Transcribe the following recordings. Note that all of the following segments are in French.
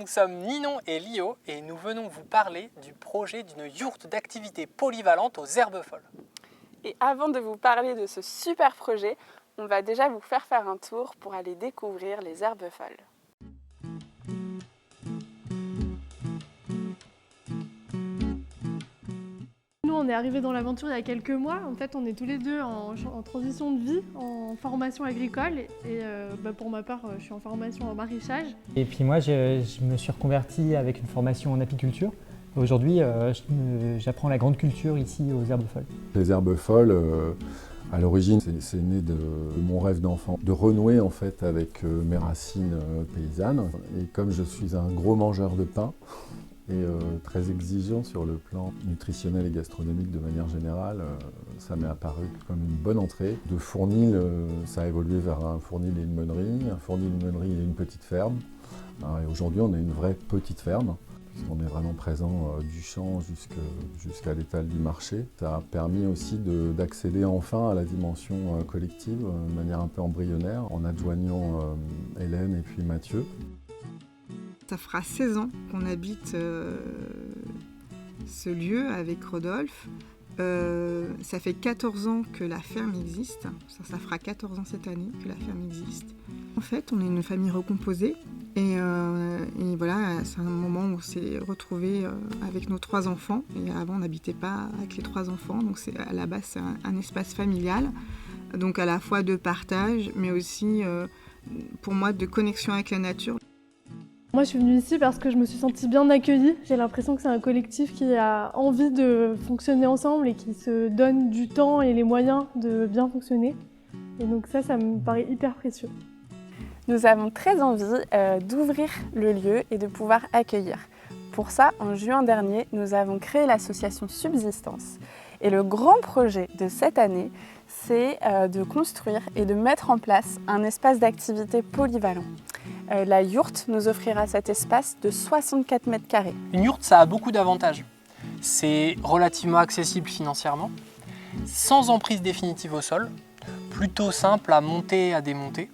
nous sommes Ninon et Lio et nous venons vous parler du projet d'une yourte d'activité polyvalente aux herbes folles. Et avant de vous parler de ce super projet, on va déjà vous faire un tour pour aller découvrir les herbes folles. Nous, on est arrivés dans l'aventure il y a quelques mois. En fait, on est tous les deux en transition de vie, en formation agricole. Et pour ma part, je suis en formation en maraîchage. Et puis moi, je me suis reconverti avec une formation en apiculture. Aujourd'hui, j'apprends la grande culture ici aux herbes folles. Les herbes folles, à l'origine, c'est né de mon rêve d'enfant, de renouer en fait avec mes racines paysannes. Et comme je suis un gros mangeur de pain, et très exigeant sur le plan nutritionnel et gastronomique de manière générale, ça m'est apparu comme une bonne entrée. De fournil, ça a évolué vers un fournil et une meunerie, un fournil, une meunerie et une petite ferme. Et aujourd'hui, on a une vraie petite ferme, puisqu'on est vraiment présent du champ jusqu'à l'étal du marché. Ça a permis aussi d'accéder enfin à la dimension collective de manière un peu embryonnaire, en adjoignant Hélène et puis Mathieu. Ça fera 16 ans qu'on habite ce lieu avec Rodolphe. Ça fait 14 ans que la ferme existe. Ça fera 14 ans cette année que la ferme existe. En fait, on est une famille recomposée. Et voilà, c'est un moment où on s'est retrouvés avec nos 3 enfants. Et avant, on n'habitait pas avec les 3 enfants. Donc à la base, c'est un espace familial. Donc à la fois de partage, mais aussi pour moi de connexion avec la nature. Moi, je suis venue ici parce que je me suis sentie bien accueillie. J'ai l'impression que c'est un collectif qui a envie de fonctionner ensemble et qui se donne du temps et les moyens de bien fonctionner. Et donc ça me paraît hyper précieux. Nous avons très envie d'ouvrir le lieu et de pouvoir accueillir. Pour ça, en juin dernier, nous avons créé l'association Subsistance. Et le grand projet de cette année, c'est de construire et de mettre en place un espace d'activité polyvalent. La yourte nous offrira cet espace de 64 mètres carrés. Une yourte, ça a beaucoup d'avantages. C'est relativement accessible financièrement, sans emprise définitive au sol, plutôt simple à monter et à démonter,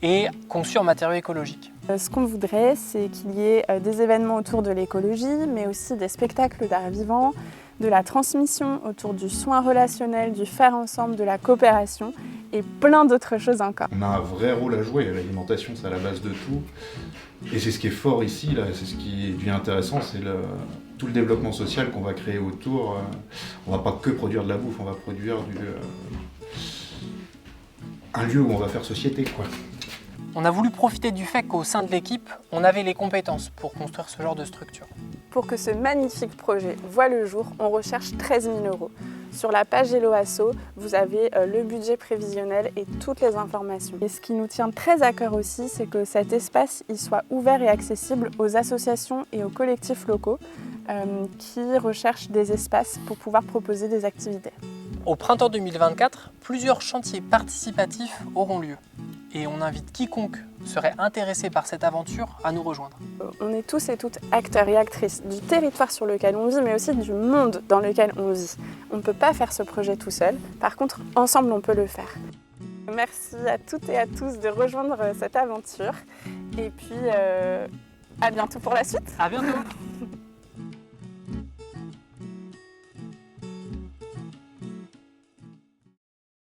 et conçu en matériaux écologiques. Ce qu'on voudrait, c'est qu'il y ait des événements autour de l'écologie, mais aussi des spectacles d'art vivant, de la transmission autour du soin relationnel, du faire ensemble, de la coopération et plein d'autres choses encore. On a un vrai rôle à jouer, l'alimentation c'est à la base de tout. Et c'est ce qui est fort ici, là, c'est ce qui devient intéressant, c'est tout le développement social qu'on va créer autour. On va pas que produire de la bouffe, on va produire un lieu où on va faire société, quoi. On a voulu profiter du fait qu'au sein de l'équipe, on avait les compétences pour construire ce genre de structure. Pour que ce magnifique projet voie le jour, on recherche 13 000 €. Sur la page Hello Asso, vous avez le budget prévisionnel et toutes les informations. Et ce qui nous tient très à cœur aussi, c'est que cet espace il soit ouvert et accessible aux associations et aux collectifs locaux qui recherchent des espaces pour pouvoir proposer des activités. Au printemps 2024, plusieurs chantiers participatifs auront lieu. Et on invite quiconque serait intéressé par cette aventure à nous rejoindre. On est tous et toutes acteurs et actrices du territoire sur lequel on vit, mais aussi du monde dans lequel on vit. On ne peut pas faire ce projet tout seul, par contre, ensemble on peut le faire. Merci à toutes et à tous de rejoindre cette aventure, et puis à bientôt pour la suite. À bientôt.